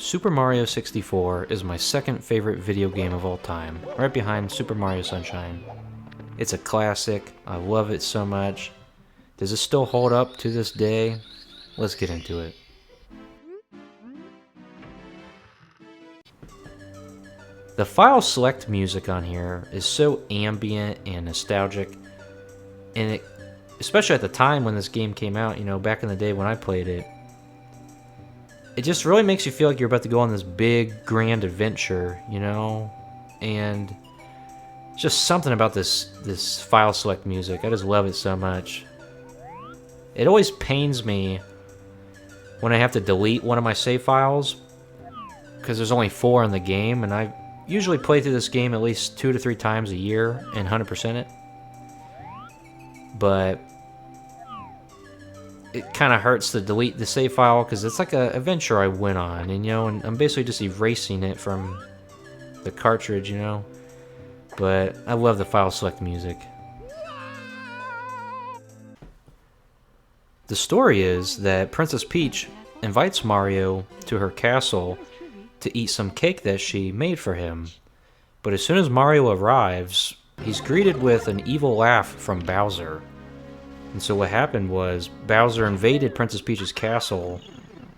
Super Mario 64 is my second favorite video game of all time, right behind Super Mario Sunshine. It's a classic, I love it so much. Does it still hold up to this day? Let's get into it. The file select music on here is so ambient and nostalgic, and it, especially at the time when this game came out, back in the day when I played it, it just really makes you feel like you're about to go on this big, grand adventure, and just something about this file select music. I just love it so much. It always pains me when I have to delete one of my save files, because there's only 4 in the game, and I usually play through this game at least 2 to 3 times a year and 100% it. But it kind of hurts to delete the save file because it's like an adventure I went on, and I'm basically just erasing it from the cartridge, But I love the file select music. The story is that Princess Peach invites Mario to her castle to eat some cake that she made for him. But as soon as Mario arrives, he's greeted with an evil laugh from Bowser. And so what happened was Bowser invaded Princess Peach's castle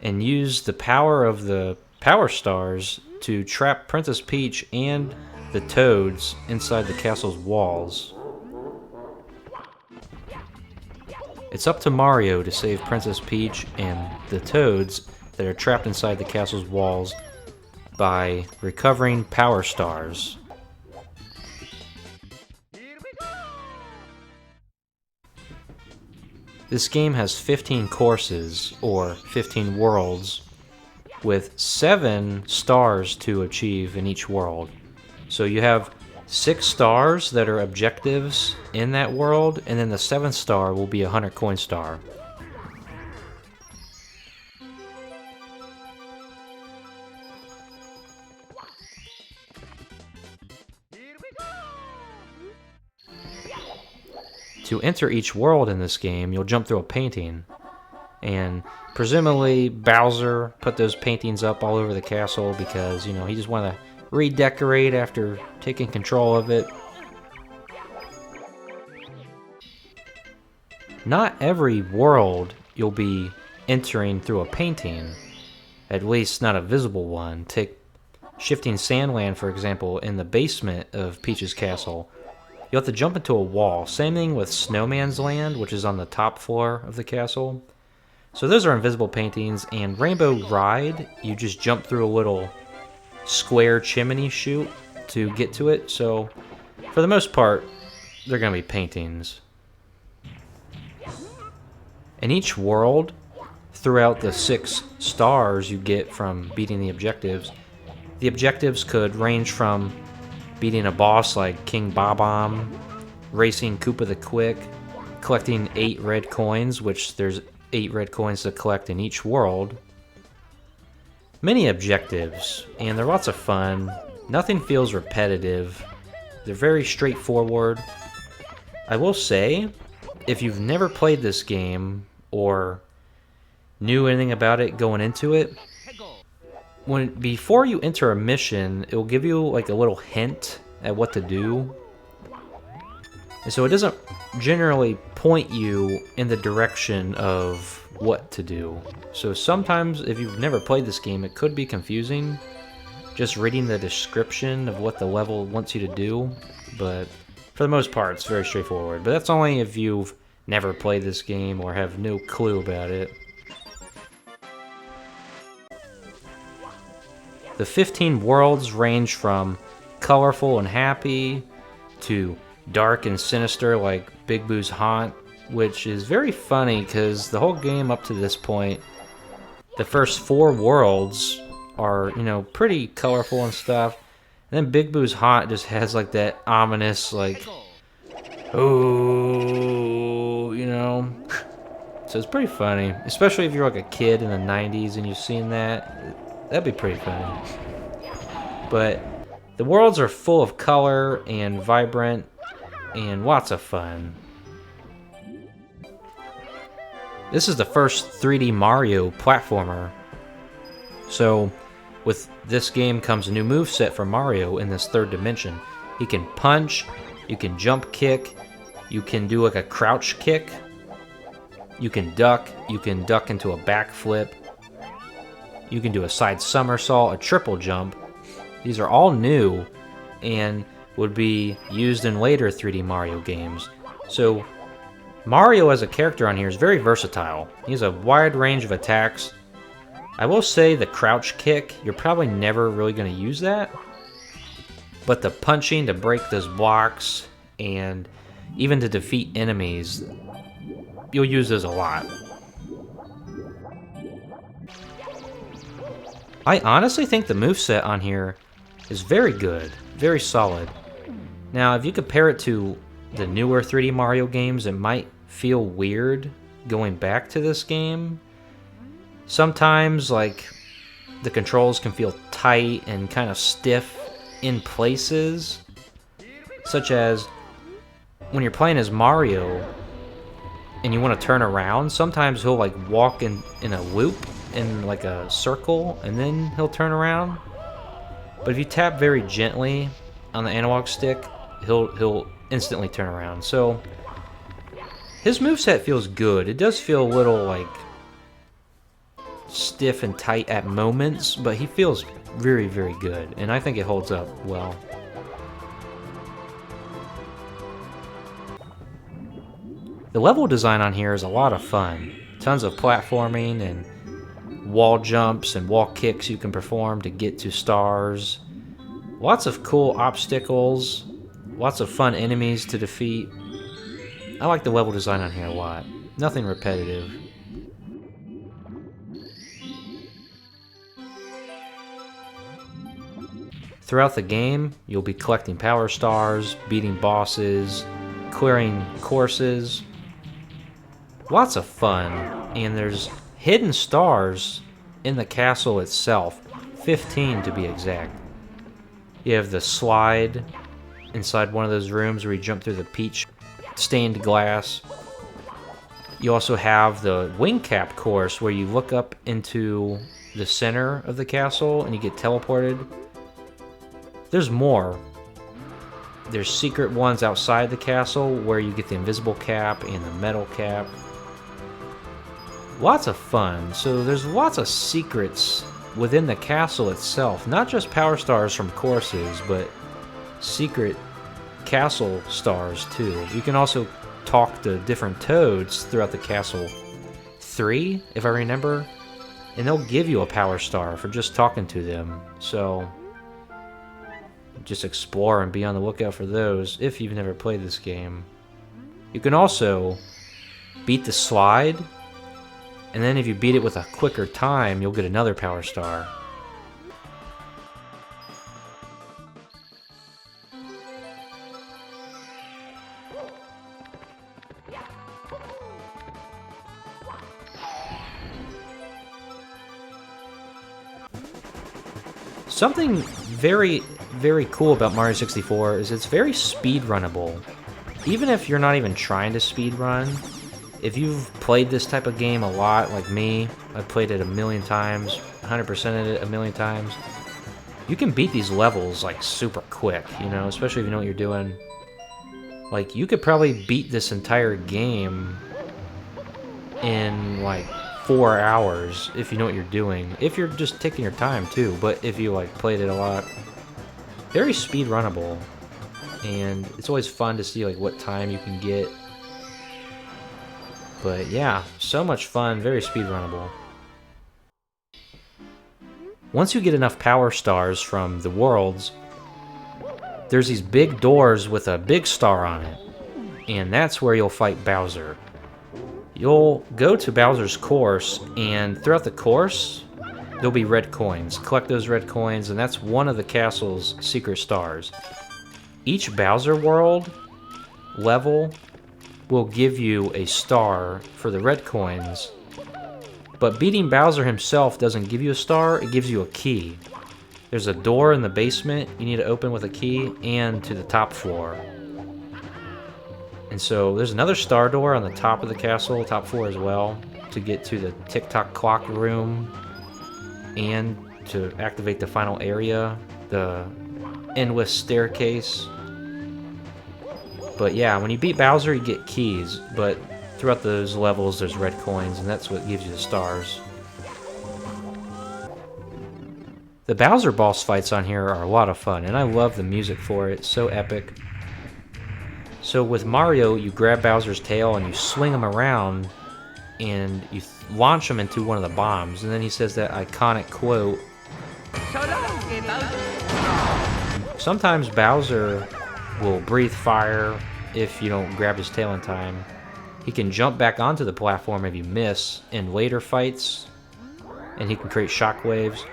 and used the power of the Power Stars to trap Princess Peach and the Toads inside the castle's walls. It's up to Mario to save Princess Peach and the Toads that are trapped inside the castle's walls by recovering Power Stars. This game has 15 courses, or 15 worlds, with 7 stars to achieve in each world. So you have 6 stars that are objectives in that world, and then the 7th star will be a 100 coin star. To enter each world in this game, you'll jump through a painting, and presumably Bowser put those paintings up all over the castle because, he just wanted to redecorate after taking control of it. Not every world you'll be entering through a painting, at least not a visible one. Take Shifting Sandland, for example, in the basement of Peach's castle. You'll have to jump into a wall. Same thing with Snowman's Land, which is on the top floor of the castle. So those are invisible paintings, and Rainbow Ride, you just jump through a little square chimney chute to get to it. So for the most part, they're going to be paintings. In each world, throughout the 6 stars you get from beating the objectives could range from beating a boss like King Bob-omb, racing Koopa the Quick, collecting 8 red coins, which there's 8 red coins to collect in each world. Many objectives, and they're lots of fun. Nothing feels repetitive. They're very straightforward. I will say, if you've never played this game or knew anything about it going into it, before you enter a mission, it will give you like a little hint at what to do. And so it doesn't generally point you in the direction of what to do. So sometimes if you've never played this game, it could be confusing just reading the description of what the level wants you to do. But for the most part, it's very straightforward. But that's only if you've never played this game or have no clue about it. The 15 worlds range from colorful and happy to dark and sinister like Big Boo's Haunt, which is very funny because the whole game up to this point, the first 4 worlds are, pretty colorful and stuff. And then Big Boo's Haunt just has like that ominous, like, oh, So it's pretty funny, especially if you're like a kid in the 90s and you've seen that. That'd be pretty funny. But the worlds are full of color and vibrant and lots of fun. This is the first 3D Mario platformer. So with this game comes a new moveset for Mario in this third dimension. He can punch, you can jump kick, you can do like a crouch kick, you can duck into a backflip, you can do a side somersault, a triple jump. These are all new and would be used in later 3D Mario games. So Mario as a character on here is very versatile. He has a wide range of attacks. I will say the crouch kick, you're probably never really going to use that. But the punching to break those blocks and even to defeat enemies, you'll use those a lot. I honestly think the moveset on here is very good, very solid. Now, if you compare it to the newer 3D Mario games, it might feel weird going back to this game. Sometimes, like, the controls can feel tight and kind of stiff in places, such as when you're playing as Mario and you want to turn around, sometimes he'll like walk in a loop in like a circle and then he'll turn around. But if you tap very gently on the analog stick, he'll instantly turn around. So his moveset feels good. It does feel a little like stiff and tight at moments, but he feels very, very good, and I think it holds up well. The level design on here is a lot of fun. Tons of platforming and wall jumps and wall kicks you can perform to get to stars. Lots of cool obstacles, lots of fun enemies to defeat. I like the level design on here a lot. Nothing repetitive. Throughout the game, you'll be collecting power stars, beating bosses, clearing courses. Lots of fun, and there's hidden stars in the castle itself, 15 to be exact. You have the slide inside one of those rooms where you jump through the peach stained glass. You also have the wing cap course where you look up into the center of the castle and you get teleported. There's more. There's secret ones outside the castle where you get the invisible cap and the metal cap. Lots of fun. So there's lots of secrets within the castle itself. Not just power stars from courses, but secret castle stars too. You can also talk to different toads throughout the castle. 3, if I remember. And they'll give you a power star for just talking to them. So just explore and be on the lookout for those if you've never played this game. You can also beat the slide, and then if you beat it with a quicker time, you'll get another power star. Something very, very cool about Mario 64 is it's very speedrunnable. Even if you're not even trying to speedrun, if you've played this type of game a lot, like me, I've played it a million times, 100%ed it a million times, you can beat these levels like super quick, you know, especially if you know what you're doing. Like, you could probably beat this entire game in like 4 hours if you know what you're doing, if you're just taking your time too, but if you like played it a lot. Very speed runnable, and it's always fun to see like what time you can get. But yeah, so much fun, very speed runnable. Once you get enough power stars from the worlds, there's these big doors with a big star on it, and that's where you'll fight Bowser. You'll go to Bowser's course, and throughout the course, there'll be red coins. Collect those red coins, and that's one of the castle's secret stars. Each Bowser world level will give you a star for the red coins, but beating Bowser himself doesn't give you a star, it gives you a key. There's a door in the basement you need to open with a key, and to the top floor. And so there's another star door on the top of the castle, top floor as well, to get to the tick-tock clock room and to activate the final area, the endless staircase. But yeah, when you beat Bowser, you get keys, but throughout those levels, there's red coins, and that's what gives you the stars. The Bowser boss fights on here are a lot of fun, and I love the music for it. It's so epic. So with Mario, you grab Bowser's tail and you swing him around, and you launch him into one of the bombs, and then he says that iconic quote. Sometimes Bowser will breathe fire if you don't grab his tail in time. He can jump back onto the platform if you miss in later fights, and he can create shockwaves.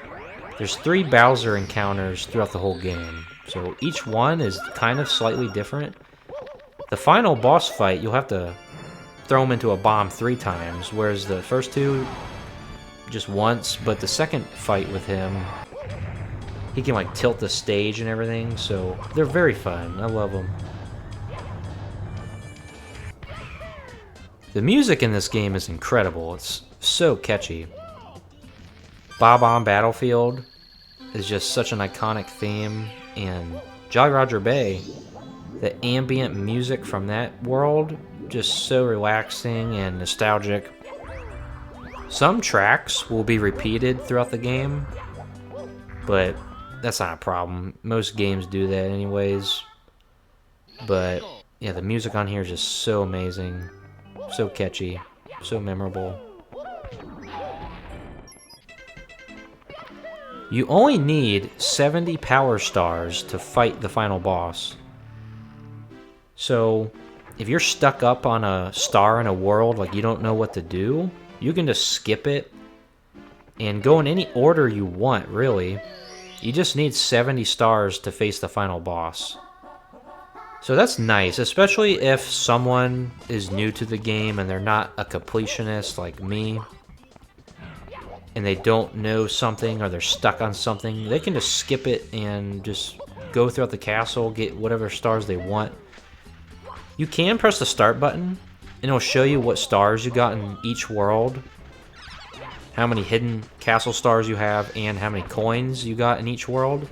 There's 3 Bowser encounters throughout the whole game, so each one is kind of slightly different. The final boss fight, you'll have to throw him into a bomb 3 times, whereas the first 2 just once, but the second fight with him, he can like tilt the stage and everything, so they're very fun. I love them. The music in this game is incredible. It's so catchy. Bob-omb Battlefield is just such an iconic theme, and Jolly Roger Bay, the ambient music from that world, just so relaxing and nostalgic. Some tracks will be repeated throughout the game, but that's not a problem. Most games do that anyways. But yeah, the music on here is just so amazing, so catchy, so memorable. You only need 70 power stars to fight the final boss. So if you're stuck up on a star in a world, like you don't know what to do, you can just skip it and go in any order you want, really. You just need 70 stars to face the final boss. So that's nice, especially if someone is new to the game and they're not a completionist like me, and they don't know something or they're stuck on something. They can just skip it and just go throughout the castle, get whatever stars they want. You can press the start button, and it'll show you what stars you got in each world, how many hidden castle stars you have, and how many coins you got in each world.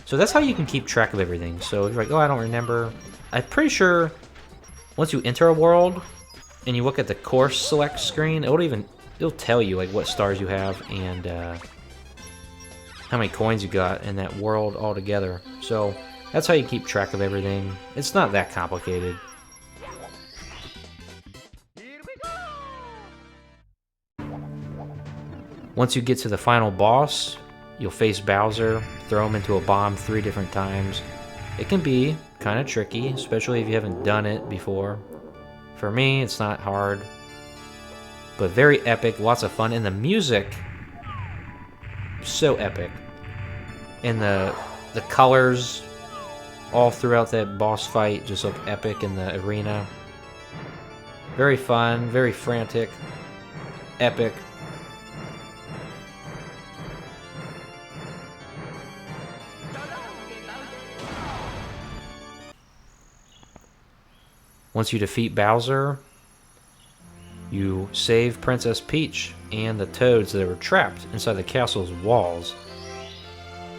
So that's how you can keep track of everything. So if you're like, oh, I don't remember. I'm pretty sure once you enter a world and you look at the course select screen, it'll tell you like what stars you have and how many coins you got in that world altogether. So that's how you keep track of everything. It's not that complicated. Once you get to the final boss, you'll face Bowser, throw him into a bomb 3 different times. It can be kind of tricky, especially if you haven't done it before. For me, it's not hard, but very epic, lots of fun, and the music, so epic. And the colors all throughout that boss fight just look epic in the arena. Very fun, very frantic, epic. Once you defeat Bowser, you save Princess Peach and the Toads that were trapped inside the castle's walls.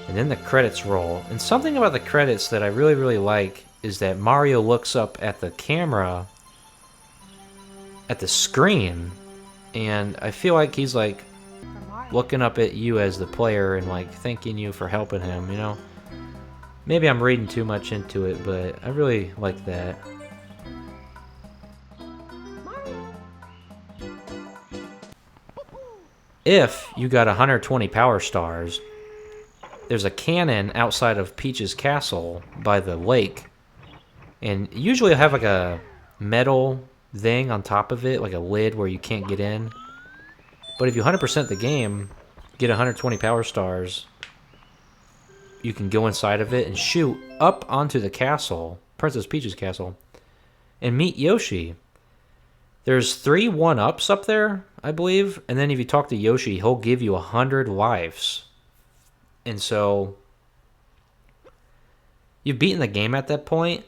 And then the credits roll. And something about the credits that I really, really like is that Mario looks up at the camera, at the screen, and I feel like he's like looking up at you as the player and like thanking you for helping him, you know? Maybe I'm reading too much into it, but I really like that. If you got 120 power stars, there's a cannon outside of Peach's castle by the lake, and usually it'll have like a metal thing on top of it, like a lid where you can't get in. But if you 100% the game, get 120 power stars, you can go inside of it and shoot up onto the castle, Princess Peach's castle, and meet Yoshi. There's 3 1-ups up there, I believe, and then if you talk to Yoshi, he'll give you 100 lives. And so you've beaten the game at that point.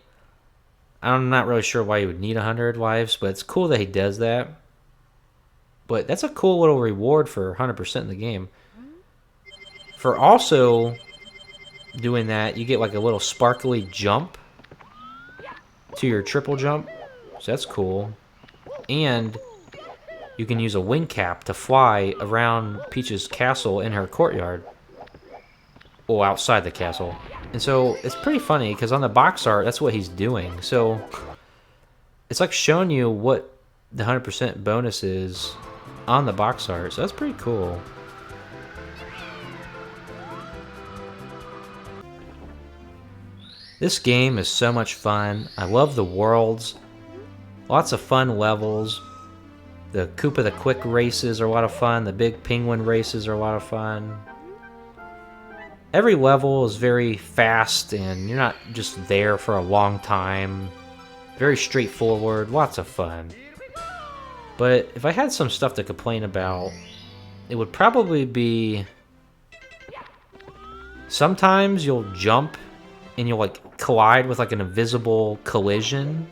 I'm not really sure why you would need 100 lives, but it's cool that he does that. But that's a cool little reward for 100% in the game. For also doing that, you get like a little sparkly jump to your triple jump. So that's cool. And you can use a wing cap to fly around Peach's castle in her courtyard. Or outside the castle. And so it's pretty funny because on the box art, that's what he's doing. So it's like showing you what the 100% bonus is on the box art. So that's pretty cool. This game is so much fun. I love the worlds. Lots of fun levels. The Koopa the Quick races are a lot of fun. The big penguin races are a lot of fun. Every level is very fast and you're not just there for a long time. Very straightforward. Lots of fun. But if I had some stuff to complain about, it would probably be... Sometimes you'll jump and you'll like collide with like an invisible collision.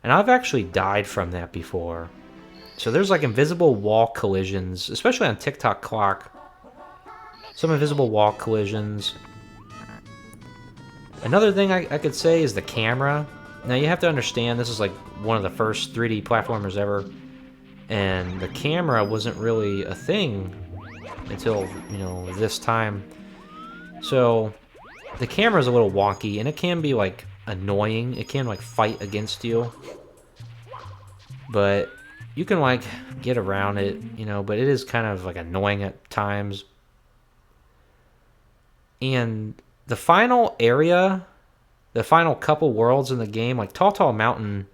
And I've actually died from that before. So there's like invisible wall collisions, especially on TikTok Clock. Some invisible wall collisions. Another thing I could say is the camera. Now you have to understand this is like one of the first 3D platformers ever. And the camera wasn't really a thing until, you know, this time. So the camera is a little wonky and it can be like annoying. It can like fight against you. But you can like get around it, you know, but it is kind of like annoying at times. And the final area, the final couple worlds in the game, like Tall Tall Mountain,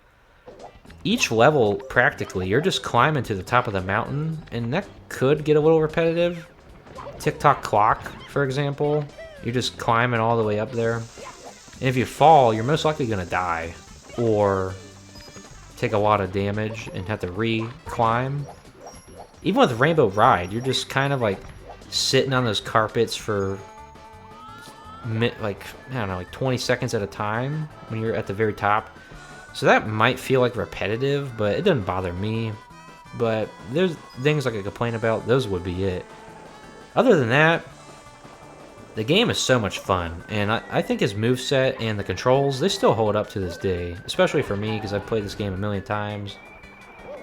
each level practically, you're just climbing to the top of the mountain, and that could get a little repetitive. TikTok Clock, for example, you're just climbing all the way up there. And if you fall, you're most likely going to die, or take a lot of damage and have to re-climb. Even with Rainbow Ride, you're just kind of like sitting on those carpets for like, I don't know, like 20 seconds at a time when you're at the very top. So that might feel like repetitive, but it doesn't bother me. But there's things I could complain about, those would be it. Other than that, the game is so much fun, and I think his moveset and the controls, they still hold up to this day. Especially for me, because I've played this game a million times.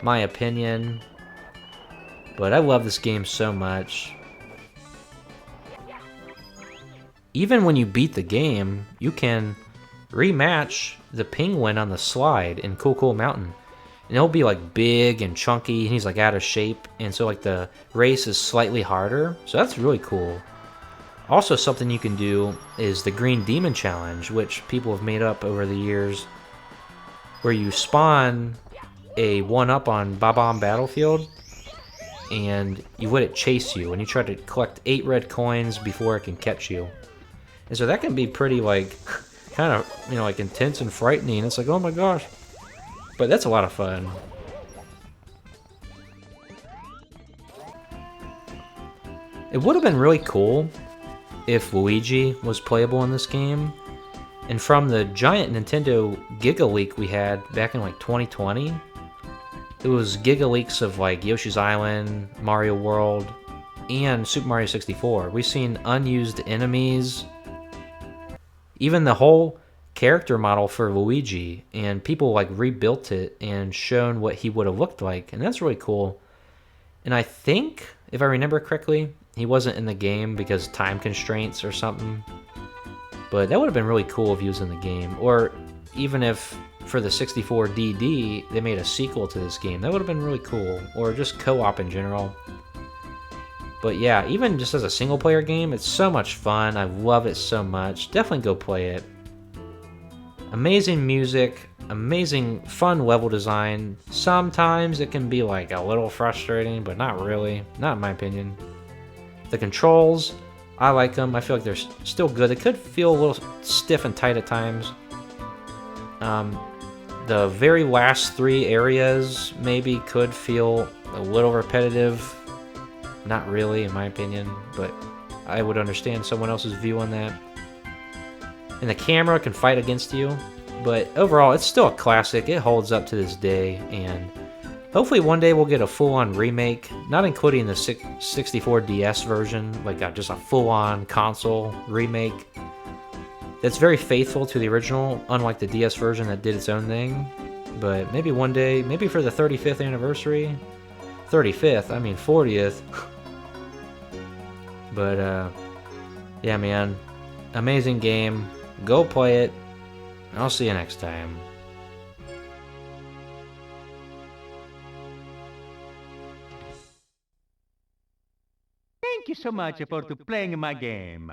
My opinion. But I love this game so much. Even when you beat the game, you can rematch the penguin on the slide in Cool Cool Mountain. And it'll be like big and chunky, and he's like out of shape, and so like the race is slightly harder. So that's really cool. Also, something you can do is the Green Demon Challenge, which people have made up over the years, where you spawn a 1-up on Bob-omb Battlefield, and you let it chase you, and you try to collect 8 red coins before it can catch you. And so that can be pretty, like, kind of, you know, like intense and frightening. It's like, oh my gosh. But that's a lot of fun. It would have been really cool if Luigi was playable in this game. And from the giant Nintendo Giga Leak we had back in like 2020, it was Giga Leaks of like Yoshi's Island, Mario World, and Super Mario 64. We've seen unused enemies, even the whole character model for Luigi, and people like rebuilt it and shown what he would have looked like, and that's really cool. And I think, if I remember correctly, he wasn't in the game because time constraints or something. But that would have been really cool if he was in the game. Or even if for the 64 DD they made a sequel to this game, that would have been really cool. Or just co-op in general. But yeah, even just as a single player game, it's so much fun. I love it so much. Definitely go play it. Amazing music, amazing fun level design. Sometimes it can be like a little frustrating, but not really. Not in my opinion. The controls, I like them. I feel like they're still good. They could feel a little stiff and tight at times. The very last 3 areas maybe could feel a little repetitive. Not really, in my opinion, but I would understand someone else's view on that. And the camera can fight against you, but overall, it's still a classic. It holds up to this day, and Hopefully one day we'll get a full-on remake, not including the 64 DS version, like just a full-on console remake that's very faithful to the original, unlike the DS version that did its own thing. But maybe one day, maybe for the 35th anniversary, 35th, I mean 40th. But yeah, man, amazing game. Go play it. I'll see you next time. Thank you so much for to playing my game.